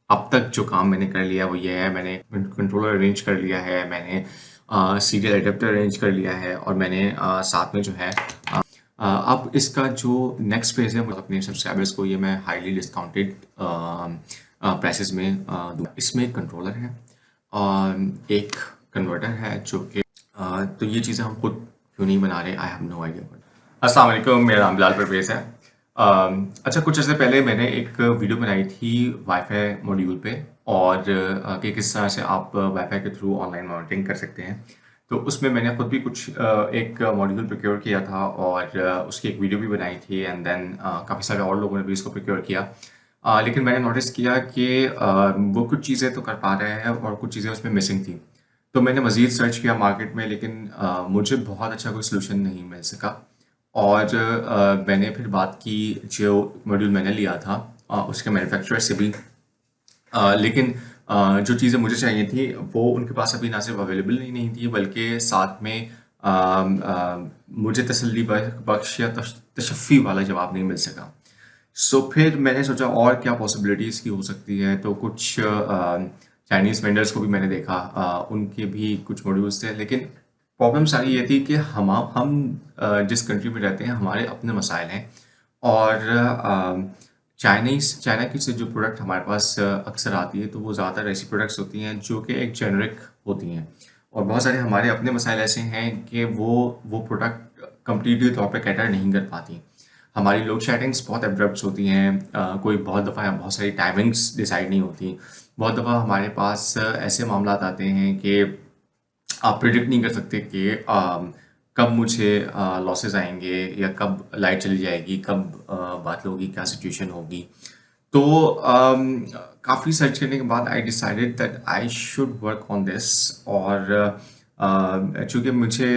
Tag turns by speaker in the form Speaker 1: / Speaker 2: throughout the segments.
Speaker 1: अब तक जो काम मैंने कर लिया है वो ये है, मैंने कंट्रोलर अरेंज कर लिया है, मैंने सीरियल एडेप्टर अरेंज कर लिया है और मैंने साथ में जो है अब इसका जो नेक्स्ट फेज़ है, मतलब अपने सब्सक्राइबर्स को ये मैं हाईली डिस्काउंटेड प्राइसेस में दूँ। इसमें एक कंट्रोलर है और एक कन्वर्टर है जो कि तो ये चीज़ें हम खुद क्यों नहीं बना रहे, आई हैव नो आइडिया। अस्सलाम वालेकुम, मेरा नाम बिलाल परवेज़ है। अच्छा, कुछ अर्से पहले मैंने एक वीडियो बनाई थी वाईफाई मॉड्यूल पे और कि किस तरह से आप वाईफाई के थ्रू ऑनलाइन मॉनिटरिंग कर सकते हैं। तो उसमें मैंने खुद भी कुछ एक मॉड्यूल प्रोक्योर किया था और उसकी एक वीडियो भी बनाई थी एंड देन काफ़ी सारे और लोगों ने भी इसको प्रोक्योर किया। लेकिन मैंने नोटिस किया कि वो कुछ चीज़ें तो कर पा रहे हैं और कुछ चीज़ें उसमें मिसिंग थी। तो मैंने मज़ीद सर्च किया मार्केट में, लेकिन मुझे बहुत अच्छा कोई सॉल्यूशन नहीं मिल सका और मैंने फिर बात की जो मॉड्यूल मैंने लिया था उसके मैन्युफैक्चरर से भी। लेकिन जो चीज़ें मुझे चाहिए थी वो उनके पास अभी ना सिर्फ अवेलेबल ही नहीं थी, बल्कि साथ में मुझे तसल्ली बख्श या तशफ़ी वाला जवाब नहीं मिल सका। सो फिर मैंने सोचा और क्या पॉसिबिलिटीज़ की हो सकती है, तो कुछ चाइनीज़ वेंडर्स को भी मैंने देखा, उनके भी कुछ मॉड्यूल्स थे, लेकिन प्रॉब्लम सारी ये थी कि हम जिस कंट्री में रहते हैं हमारे अपने मसाइल हैं और चाइना की से जो प्रोडक्ट हमारे पास अक्सर आती है तो वो ज़्यादातर ऐसी प्रोडक्ट्स होती हैं जो कि एक जेनरिक होती हैं और बहुत सारे हमारे अपने मसाइल ऐसे हैं कि वो प्रोडक्ट कंप्लीटली तौर पे कैटर नहीं कर पाती। हमारी लोड शेडिंग्स बहुत एब्रप्ट होती हैं, कोई बहुत दफ़ा बहुत सारी टाइमिंग्स डिसाइड नहीं होती। बहुत दफ़ा हमारे पास ऐसे मामलात आते हैं कि आप प्रिडिक्ट नहीं कर सकते कि कब मुझे लॉसेस आएँगे या कब लाइट चली जाएगी, कब बादल होगी, क्या सिचुएशन होगी। तो काफ़ी सर्च करने के बाद I decided that I should work on this और चूँकि मुझे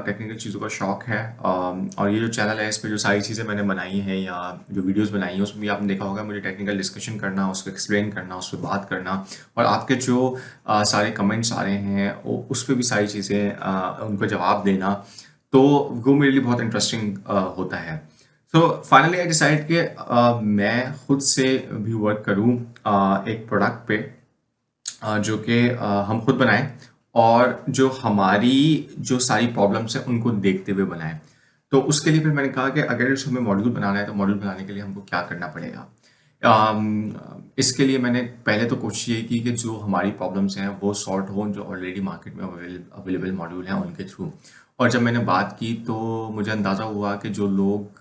Speaker 1: टेक्निकल चीज़ों का शौक है, और ये जो चैनल है इस पे जो सारी चीज़ें मैंने बनाई हैं या जो वीडियोस बनाई हैं उसमें भी आपने देखा होगा मुझे टेक्निकल डिस्कशन करना, उसको एक्सप्लेन करना, उस पे बात करना और आपके जो सारे कमेंट्स आ रहे हैं उस पे भी सारी चीज़ें उनको जवाब देना, तो वो मेरे लिए बहुत इंटरेस्टिंग होता है। सो फाइनली आई डिसाइड कि मैं खुद से भी वर्क करूँ एक प्रोडक्ट पे जो कि हम खुद बनाएं और जो हमारी जो सारी प्रॉब्लम्स हैं उनको देखते हुए बनाएं। तो उसके लिए फिर मैंने कहा कि अगर इस हमें मॉड्यूल बनाना है तो मॉड्यूल बनाने के लिए हमको क्या करना पड़ेगा। इसके लिए मैंने पहले तो कोशिश ये की कि जो हमारी प्रॉब्लम्स हैं वो सॉर्ट हों जो ऑलरेडी मार्केट में अवेलेबल मॉड्यूल हैं उनके थ्रू। और जब मैंने बात की तो मुझे अंदाज़ा हुआ कि जो लोग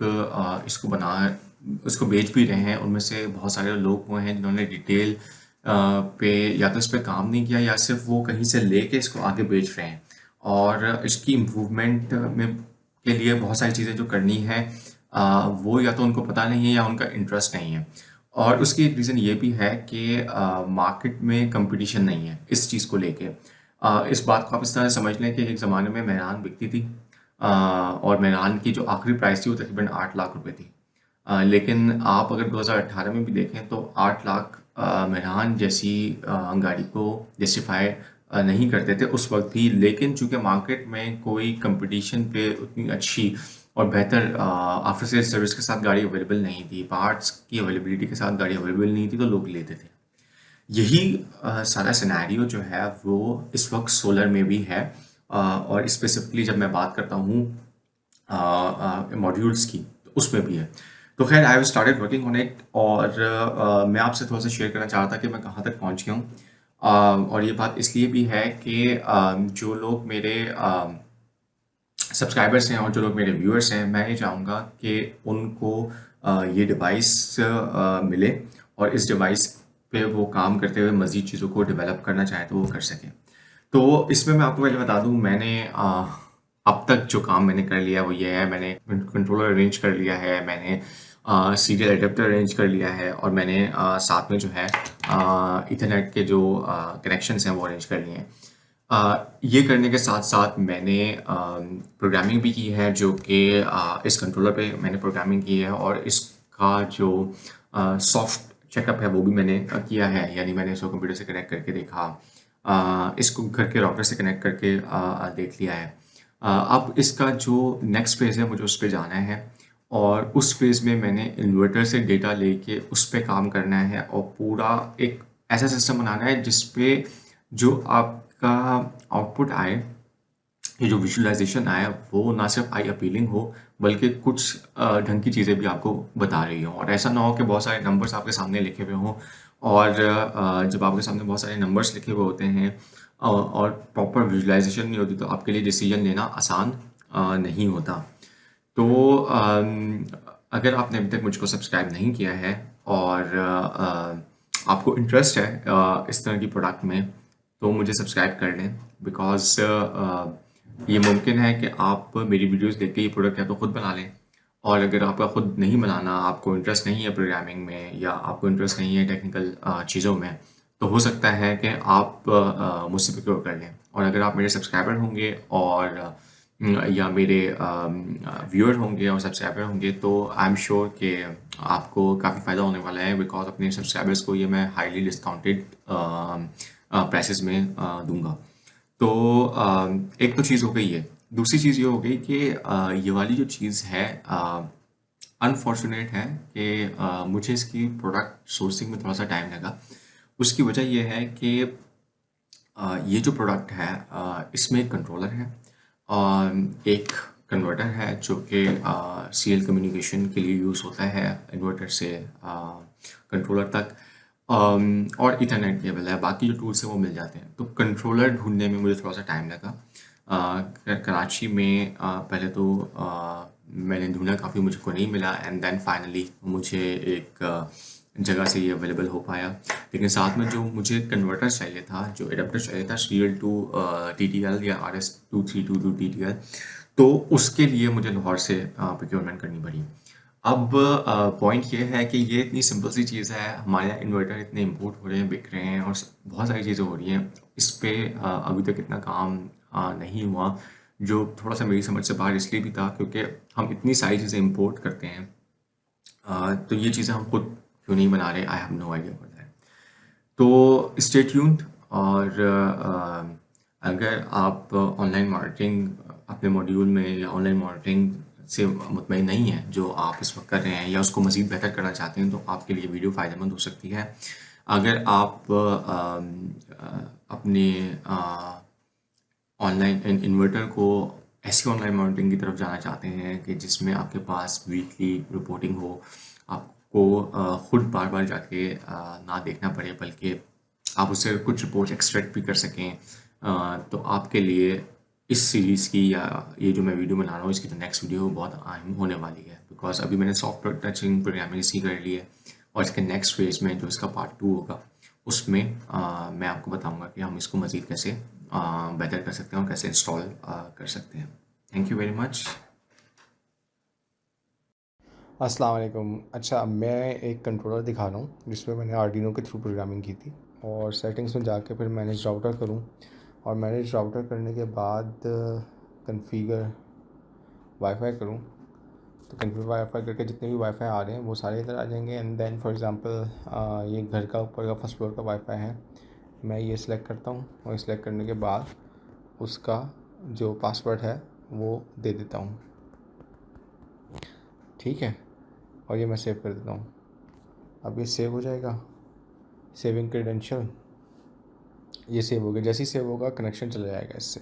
Speaker 1: इसको बेच भी रहे हैं उनमें से बहुत सारे लोग वो हैं जिन्होंने डिटेल पे या तो इस पे काम नहीं किया या सिर्फ वो कहीं से लेके इसको आगे बेच रहे हैं और इसकी इम्प्रूवमेंट में के लिए बहुत सारी चीज़ें जो करनी है वो या तो उनको पता नहीं है या उनका इंटरेस्ट नहीं है। और उसकी एक रीज़न ये भी है कि मार्केट में कंपटीशन नहीं है इस चीज़ को लेके। इस बात को आप इस तरह से समझ लें कि एक ज़माने में मेहरान बिकती थी और मेहरान की जो आखिरी प्राइस थी वो तकरीबन 8 लाख रुपए थी। लेकिन आप अगर 2018 में भी देखें तो 8 लाख मेहरान जैसी गाड़ी को जस्टिफाई नहीं करते थे उस वक्त भी, लेकिन चूंकि मार्केट में कोई कंपटीशन पे उतनी अच्छी और बेहतर आफ्टर सेल सर्विस के साथ गाड़ी अवेलेबल नहीं थी, पार्ट्स की अवेलेबिलिटी के साथ गाड़ी अवेलेबल नहीं थी, तो लोग लेते थे। यही सारा सिनेरियो जो है वो इस वक्त सोलर में भी है और स्पेसिफिकली जब मैं बात करता हूँ मॉड्यूल्स की तो उसमें भी है। तो खैर I have started working on it और मैं आपसे थोड़ा सा शेयर करना चाह रहा था कि मैं कहाँ तक पहुँच गया हूँ। और ये बात इसलिए भी है कि जो लोग मेरे सब्सक्राइबर्स हैं और जो लोग मेरे व्यूअर्स हैं, मैं ये चाहूँगा कि उनको ये डिवाइस मिले और इस डिवाइस पे वो काम करते हुए मज़ीद चीज़ों को डेवलप करना चाहें तो वो कर सकें। तो इसमें मैं आपको पहले बता दूँ, मैंने अब तक जो काम मैंने कर लिया है वो ये है, मैंने कंट्रोलर अरेंज कर लिया है, मैंने सीरियल एडेप्टर अरेंज कर लिया है और मैंने साथ में जो है इथरनेट के जो कनेक्शंस हैं वो अरेंज कर लिए हैं। ये करने के साथ-साथ मैंने प्रोग्रामिंग भी की है जो कि इस कंट्रोलर पे मैंने प्रोग्रामिंग की है और इसका जो सॉफ्ट चेकअप है वो भी मैंने किया है, यानी मैंने इसको कंप्यूटर से कनेक्ट करके देखा, इसको घर के राउटर से कनेक्ट करके देख लिया है। अब इसका जो नेक्स्ट फ़ेज़ है मुझे उस पे जाना है और उस फ़ेज़ में मैंने इन्वर्टर से डेटा लेके उस पे काम करना है और पूरा एक ऐसा सिस्टम बनाना है जिस पे जो आपका आउटपुट आए, ये जो विजुअलाइज़ेशन आया वो ना सिर्फ आई अपीलिंग हो, बल्कि कुछ ढंग की चीज़ें भी आपको बता रही हों। और ऐसा ना हो कि बहुत सारे नंबर्स आपके सामने लिखे हुए हों और जब आपके सामने बहुत सारे नंबर्स लिखे हुए होते हैं और प्रॉपर विजुअलाइज़ेशन नहीं होती, तो आपके लिए डिसीजन लेना आसान नहीं होता। तो अगर आपने अभी तक मुझको सब्सक्राइब नहीं किया है और आपको इंटरेस्ट है इस तरह की प्रोडक्ट में, तो मुझे सब्सक्राइब कर लें। बिकॉज़ ये मुमकिन है कि आप मेरी वीडियोस देख के ये प्रोडक्ट या तो खुद बना लें, और अगर आपका खुद नहीं बनाना, आपको इंटरेस्ट नहीं है प्रोग्रामिंग में या आपको इंटरेस्ट नहीं है टेक्निकल चीज़ों में, तो हो सकता है कि आप मुझसे प्रोक्योर कर लें। और अगर आप मेरे सब्सक्राइबर होंगे और या मेरे व्यूअर होंगे और सब्सक्राइबर होंगे, तो आई एम श्योर कि आपको काफ़ी फ़ायदा होने वाला है। बिकॉज़ अपने सब्सक्राइबर्स को ये मैं हाईली डिस्काउंटेड प्राइसेस में दूंगा। तो एक तो चीज़ हो गई है। दूसरी चीज़ ये हो गई कि ये वाली जो चीज़ है अनफॉर्चुनेट है कि मुझे इसकी प्रोडक्ट सोर्सिंग में थोड़ा सा टाइम लगा। उसकी वजह ये है कि ये जो प्रोडक्ट है इसमें एक कंट्रोलर है, एक कन्वर्टर है जो कि सीरियल कम्युनिकेशन के लिए यूज़ होता है इन्वर्टर से कंट्रोलर तक, और इथरनेट केबल है। बाकी जो टूल्स हैं वो मिल जाते हैं। तो कंट्रोलर ढूंढने में मुझे थोड़ा सा टाइम लगा। कराची में पहले तो मैंने ढूंढा, काफ़ी मुझको नहीं मिला, एंड देन फाइनली मुझे एक जगह से ये अवेलेबल हो पाया। लेकिन साथ में जो मुझे कन्वर्टर चाहिए था, जो एडाप्टर चाहिए था सीरियल टू TTL या RS2322 TTL, तो उसके लिए मुझे लाहौर से प्रोक्योरमेंट करनी पड़ी। अब पॉइंट ये है कि ये इतनी सिंपल सी चीज़ है, हमारे यहाँ इन्वर्टर इतने इम्पोर्ट हो रहे हैं, बिक रहे हैं और बहुत सारी चीज़ें हो रही हैं। इस पे अभी तक इतना काम नहीं हुआ, जो थोड़ा सा मेरी समझ से बाहर इसलिए भी था क्योंकि हम इतनी सारी चीज़ें इम्पोर्ट करते हैं। तो ये चीज़ें हम खुद क्यों नहीं बना रहे, I have no idea for that. तो स्टे ट्यून्ड। और अगर आप ऑनलाइन मार्केटिंग अपने मॉड्यूल में या ऑनलाइन मार्केटिंग से मुतमईन नहीं है जो आप इस वक्त कर रहे हैं, या उसको मज़ीद बेहतर करना चाहते हैं, तो आपके लिए वीडियो फ़ायदेमंद हो सकती है। अगर आप अपने ऑनलाइन इन्वर्टर को ऐसी ऑनलाइन मॉनिटरिंग की तरफ जाना चाहते हैं कि जिसमें आपके पास वीकली रिपोर्टिंग हो, आपको खुद बार बार जाके ना देखना पड़े, बल्कि आप उससे कुछ रिपोर्ट एक्सट्रैक्ट भी कर सकें, तो आपके लिए इस सीरीज़ की या ये जो मैं वीडियो बना रहा हूँ इसकी तो नेक्स्ट वीडियो बहुत अहम होने वाली है। बिकॉज अभी मैंने सॉफ्टवेयर टचिंग प्रोग्रामिंग सी कर ली है, और इसके नेक्स्ट फेज़ में जो इसका पार्ट 2 होगा, उसमें मैं आपको बताऊंगा कि हम इसको मज़ीद कैसे बेहतर कर सकते हैं और कैसे इंस्टॉल कर सकते हैं। Thank you very much.
Speaker 2: अस्सलाम वालेकुम। अच्छा, मैं एक कंट्रोलर दिखा रहा हूँ जिसमें मैंने आर्डिनो के थ्रू प्रोग्रामिंग की थी, और सेटिंग्स में जाके फिर मैनेज राउटर करूँ, और मैनेज राउटर करने के बाद कॉन्फ़िगर वाईफाई करूँ। तो कॉन्फ़िगर वाईफाई करके जितने भी वाईफाई आ रहे हैं वो सारे इधर आ जाएंगे। एंड देन फॉर एग्ज़ाम्पल ये घर का ऊपर का फर्स्ट फ्लोर का वाईफाई है, मैं ये सिलेक्ट करता हूँ, और सिलेक्ट करने के बाद उसका जो पासवर्ड है वो दे देता हूँ। ठीक है, और ये मैं सेव कर देता हूँ। अब ये सेव हो जाएगा, सेविंग क्रेडेंशियल, ये सेव हो गया। जैसे ही सेव होगा कनेक्शन चला जाएगा इससे।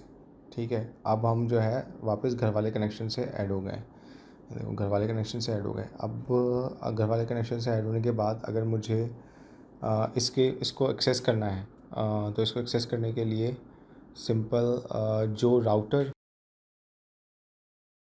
Speaker 2: ठीक है, अब हम जो है वापस घर वाले कनेक्शन से ऐड हो गए। देखो, घर वाले कनेक्शन से ऐड हो गए। अब घर वाले कनेक्शन से ऐड होने के बाद अगर मुझे इसको एक्सेस करना है, तो इसको एक्सेस करने के लिए सिंपल जो राउटर